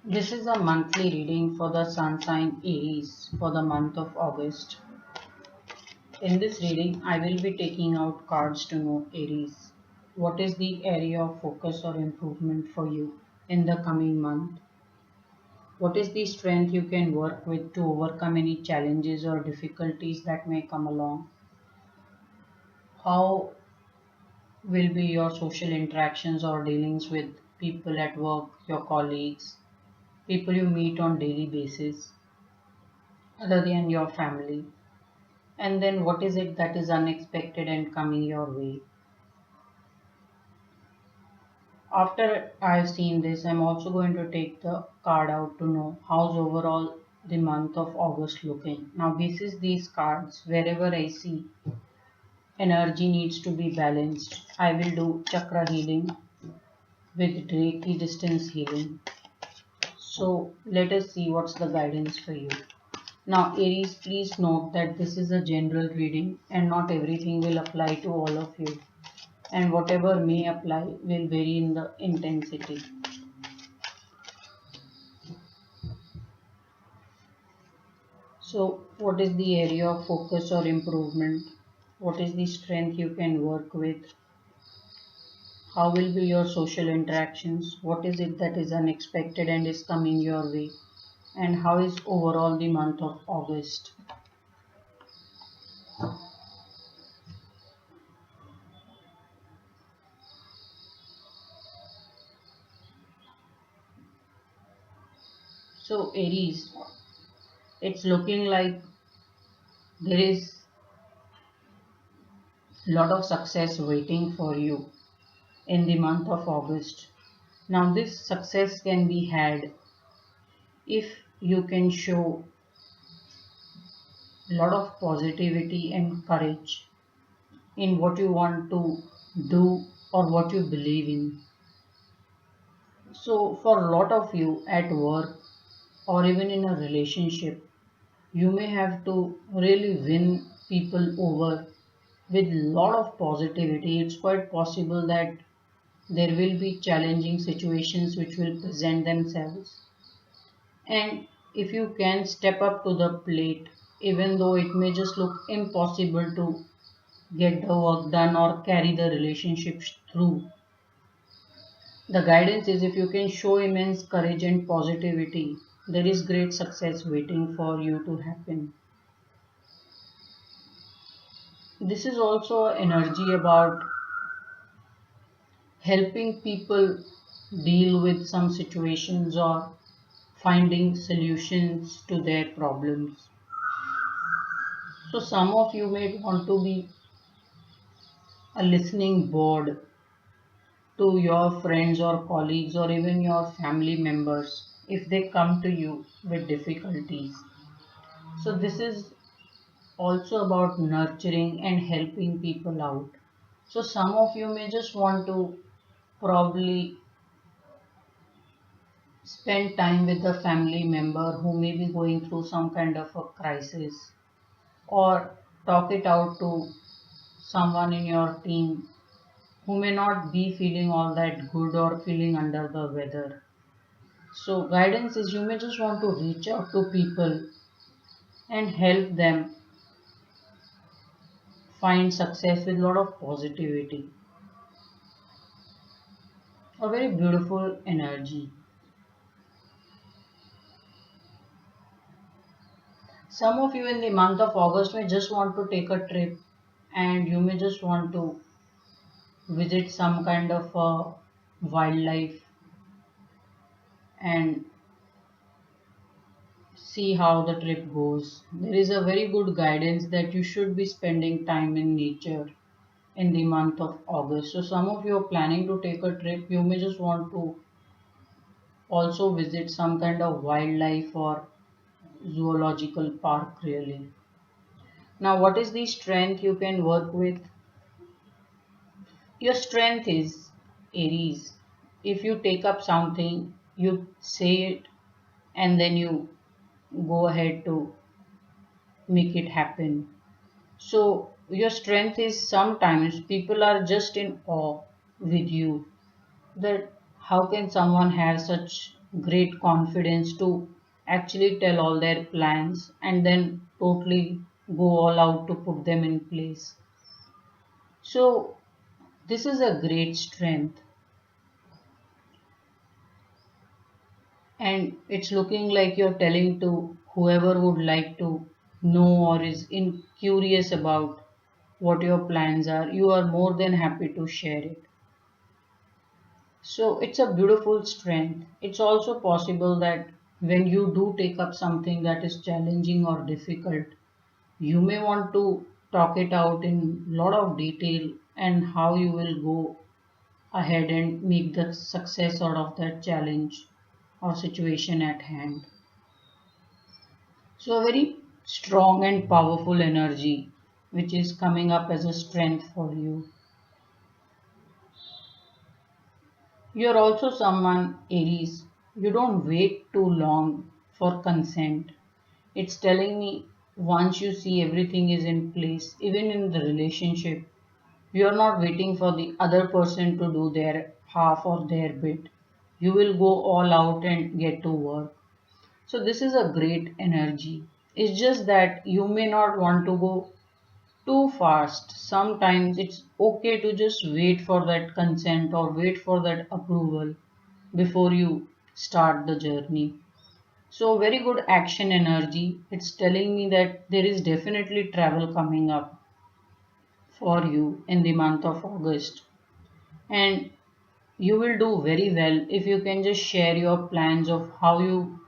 This is a monthly reading for the sun sign Aries for the month of August. In this reading, I will be taking out cards to know Aries. What is the area of focus or improvement for you in the coming month? What is the strength you can work with to overcome any challenges or difficulties that may come along? How will be your social interactions or dealings with people at work, your colleagues, people you meet on daily basis, other than your family? And then what is it that is unexpected and coming your way? After I've seen this, I'm also going to take the card out to know how's overall the month of August looking. Now, this is these cards. Wherever I see energy needs to be balanced, I will do chakra healing with Reiki distance healing. So, let us see what's the guidance for you. Now, Aries, please note that this is a general reading and not everything will apply to all of you. And whatever may apply will vary in the intensity. So, what is the area of focus or improvement? What is the strength you can work with? How will be your social interactions? What is it that is unexpected and is coming your way? And how is overall the month of August? So, Aries, it's looking like there is a lot of success waiting for you in the month of August. Now, this success can be had if you can show a lot of positivity and courage in what you want to do or what you believe in. So, for a lot of you at work or even in a relationship, you may have to really win people over with a lot of positivity. It's quite possible that there will be challenging situations which will present themselves. And if you can step up to the plate, even though it may just look impossible to get the work done or carry the relationships through, the guidance is if you can show immense courage and positivity, there is great success waiting for you to happen. This is also energy about helping people deal with some situations or finding solutions to their problems. So, some of you may want to be a listening board to your friends or colleagues or even your family members if they come to you with difficulties. So, this is also about nurturing and helping people out. So, some of you may just want to probably spend time with a family member who may be going through some kind of a crisis, or talk it out to someone in your team who may not be feeling all that good or feeling under the weather. So, guidance is you may just want to reach out to people and help them find success with a lot of positivity. A very beautiful energy. Some of you in the month of August may just want to take a trip and you may just want to visit some kind of wildlife and see how the trip goes. There is a very good guidance that you should be spending time in nature in the month of August. So, some of you are planning to take a trip, you may just want to also visit some kind of wildlife or zoological park, really. Now, what is the strength you can work with? Your strength is Aries. If you take up something, you say it and then you go ahead to make it happen. So, your strength is sometimes people are just in awe with you that how can someone have such great confidence to actually tell all their plans and then totally go all out to put them in place. So, this is a great strength, and it's looking like you're telling to whoever would like to know or is in curious about what your plans are, you are more than happy to share it. So it's a beautiful strength. It's also possible that when you do take up something that is challenging or difficult, you may want to talk it out in a lot of detail and how you will go ahead and make the success out of that challenge or situation at hand. So, a very strong and powerful energy which is coming up as a strength for you. You're also someone, Aries, you don't wait too long for consent. It's telling me once you see everything is in place, even in the relationship, you're not waiting for the other person to do their half or their bit. You will go all out and get to work. So, this is a great energy. It's just that you may not want to go too fast. Sometimes it's okay to just wait for that consent or wait for that approval before you start the journey. So, very good action energy. It's telling me that there is definitely travel coming up for you in the month of August. And you will do very well if you can just share your plans of how you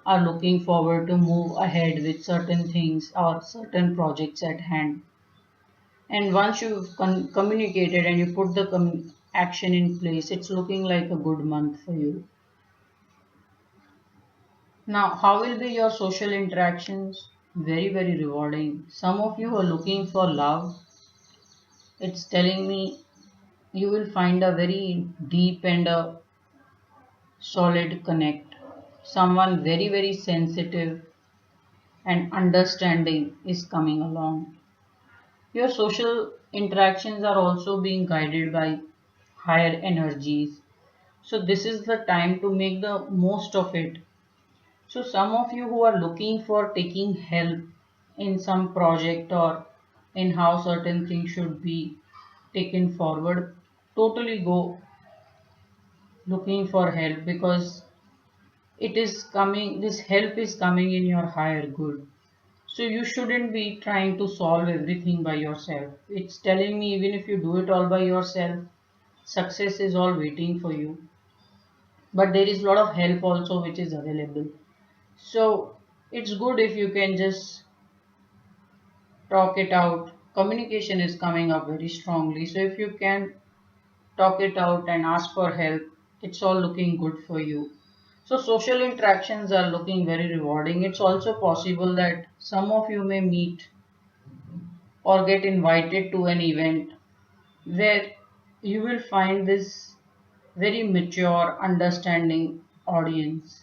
are looking forward to move ahead with certain things or certain projects at hand. And once you've communicated and you put the action in place, it's looking like a good month for you. Now, how will be your social interactions? Very, very rewarding. Some of you are looking for love. It's telling me you will find a very deep and a solid connect. Someone very, very sensitive and understanding is coming along. Your social interactions are also being guided by higher energies. So, this is the time to make the most of it. So, some of you who are looking for taking help in some project or in how certain things should be taken forward, totally go looking for help because it is coming, this help is coming in your higher good. So, you shouldn't be trying to solve everything by yourself. It's telling me even if you do it all by yourself, success is all waiting for you. But there is a lot of help also which is available. So it's good if you can just talk it out. Communication is coming up very strongly. So if you can talk it out and ask for help, it's all looking good for you. So social interactions are looking very rewarding. It's also possible that some of you may meet or get invited to an event where you will find this very mature, understanding audience.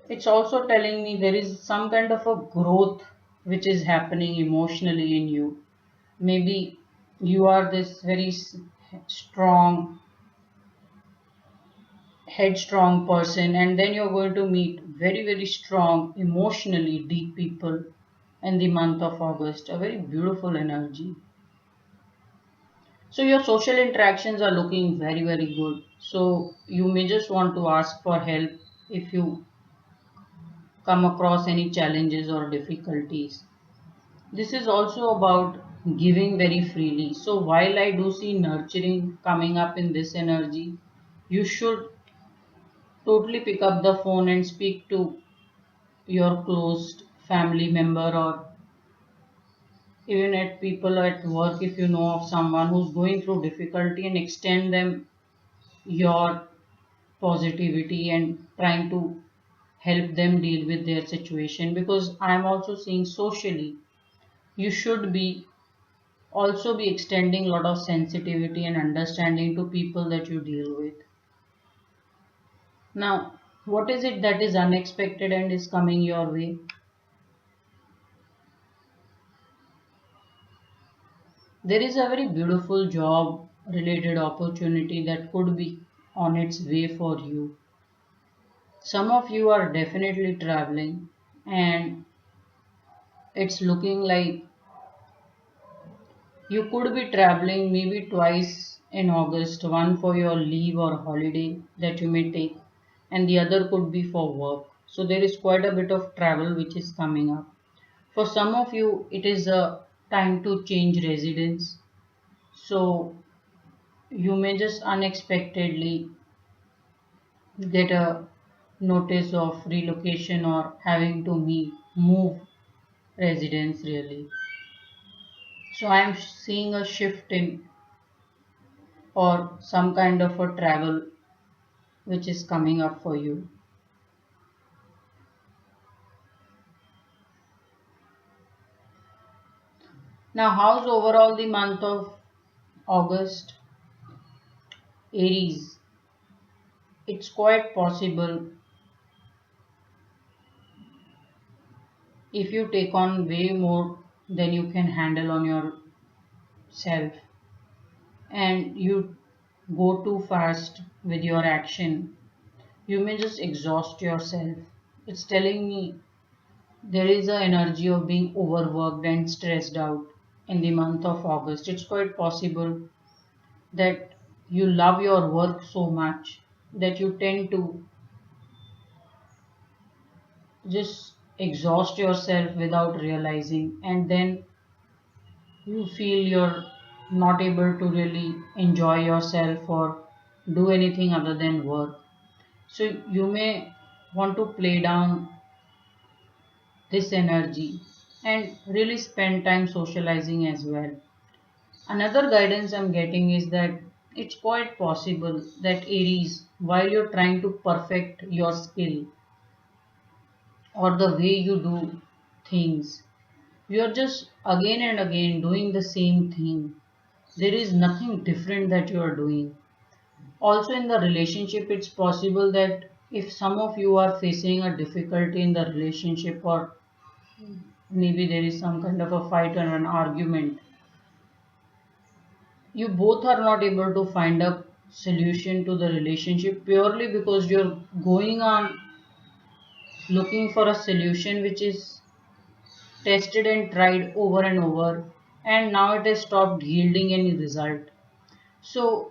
It's also telling me there is some kind of a growth which is happening emotionally in you. Maybe you are this very strong, headstrong person, and then you're going to meet very, very strong, emotionally deep people in the month of August. A very beautiful energy. So, your social interactions are looking very, very good. So, you may just want to ask for help if you come across any challenges or difficulties. This is also about giving very freely. So while I do see nurturing coming up in this energy, you should totally pick up the phone and speak to your close family member or even at people at work if you know of someone who's going through difficulty and extend them your positivity and trying to help them deal with their situation, because I'm also seeing socially you should be also be extending a lot of sensitivity and understanding to people that you deal with. Now, what is it that is unexpected and is coming your way? There is a very beautiful job related opportunity that could be on its way for you. Some of you are definitely traveling, and it's looking like you could be traveling maybe twice in August, one for your leave or holiday that you may take, and the other could be for work. So there is quite a bit of travel which is coming up. For some of you, it is a time to change residence. So you may just unexpectedly get a notice of relocation or having to move residence really. So I am seeing a shift in or some kind of a travel which is coming up for you. Now, how's overall the month of August? Aries. It's quite possible if you take on way more than you can handle on yourself and you go too fast with your action, you may just exhaust yourself. It's telling me there is an energy of being overworked and stressed out in the month of August. It's quite possible that you love your work so much that you tend to just exhaust yourself without realizing, and then you feel you're not able to really enjoy yourself or do anything other than work. So you may want to play down this energy and really spend time socializing as well. Another guidance I'm getting is that it's quite possible that Aries, while you're trying to perfect your skill or the way you do things, you're just again and again doing the same thing. There is nothing different that you are doing. Also, in the relationship, it's possible that if some of you are facing a difficulty in the relationship, or maybe there is some kind of a fight or an argument, you both are not able to find a solution to the relationship purely because you're going on looking for a solution which is tested and tried over and over, and now it has stopped yielding any result. So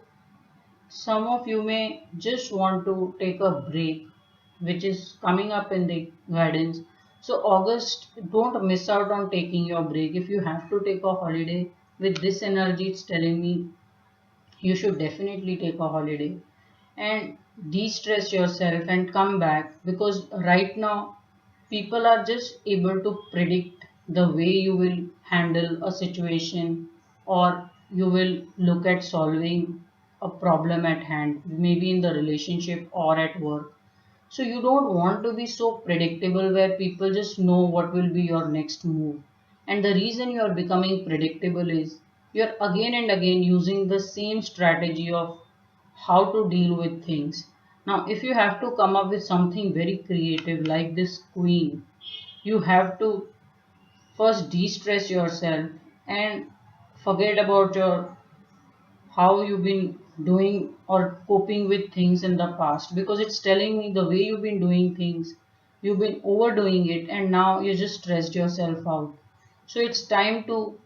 some of you may just want to take a break, which is coming up in the guidance. So August, don't miss out on taking your break. If you have to take a holiday, with this energy it's telling me you should definitely take a holiday and de-stress yourself and come back, because right now people are just able to predict the way you will handle a situation, or you will look at solving a problem at hand, maybe in the relationship or at work. So you don't want to be so predictable where people just know what will be your next move. And the reason you are becoming predictable is you're again and again using the same strategy of how to deal with things. Now, if you have to come up with something very creative like this queen, you have to first de-stress yourself and forget about your how you've been doing or coping with things in the past, because it's telling me the way you've been doing things, you've been overdoing it and now you just stressed yourself out. So it's time to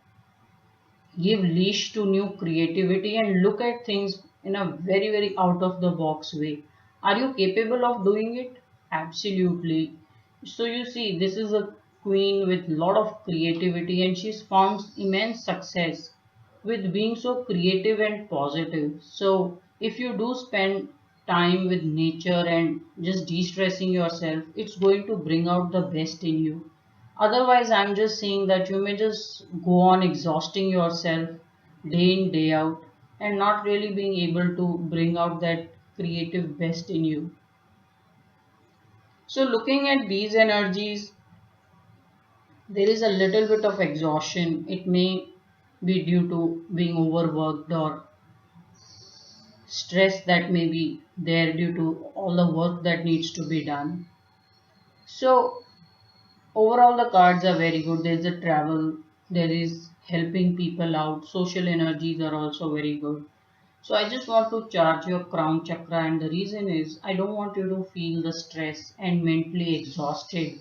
give leash to new creativity and look at things in a very out of the box way. Are you capable of doing it? Absolutely. So you see, this is a queen with lot of creativity and she's found immense success with being so creative and positive. So if you do spend time with nature and just de-stressing yourself, it's going to bring out the best in you. Otherwise, I'm just saying that you may just go on exhausting yourself day in, day out, and not really being able to bring out that creative best in you. So, looking at these energies, there is a little bit of exhaustion. It may be due to being overworked or stress that may be there due to all the work that needs to be done. So, overall, the cards are very good. There is a travel, there is helping people out, social energies are also very good. So I just want to charge your crown chakra, and the reason is I don't want you to feel the stress and mentally exhausted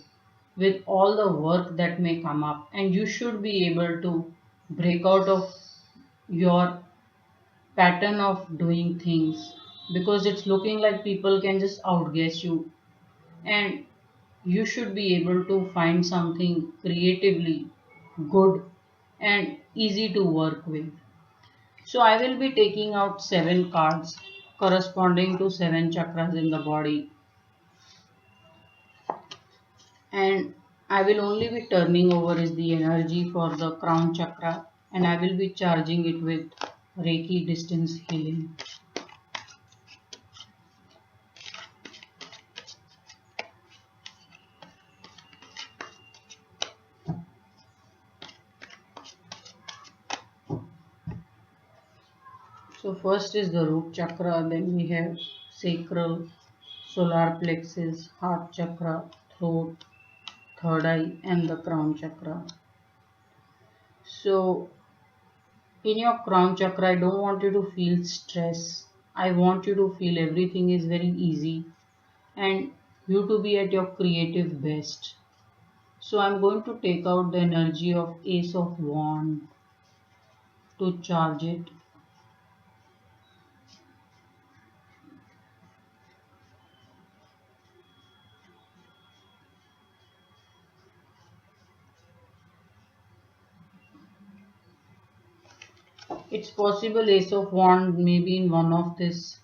with all the work that may come up, and you should be able to break out of your pattern of doing things, because it's looking like people can just outguess you, and you should be able to find something creatively good and easy to work with. So I will be taking out 7 cards corresponding to 7 chakras in the body, and I will only be turning over is the energy for the crown chakra, and I will be charging it with Reiki distance healing. So first is the root chakra, then we have sacral, solar plexus, heart chakra, throat, third eye, and the crown chakra. So in your crown chakra, I don't want you to feel stress. I want you to feel everything is very easy and you to be at your creative best. So I'm going to take out the energy of Ace of Wand to charge it. It's possible Ace of Wand may be in one of these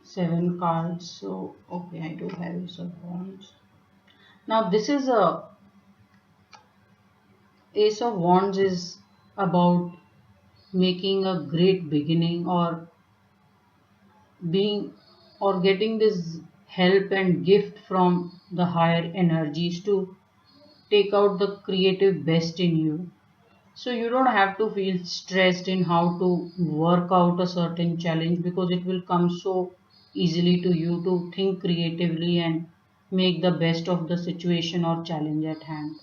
7 cards. So okay, I do have Ace of Wands. Now this is a Ace of Wands is about making a great beginning, or being or getting this help and gift from the higher energies to take out the creative best in you. So you don't have to feel stressed in how to work out a certain challenge, because it will come so easily to you to think creatively and make the best of the situation or challenge at hand.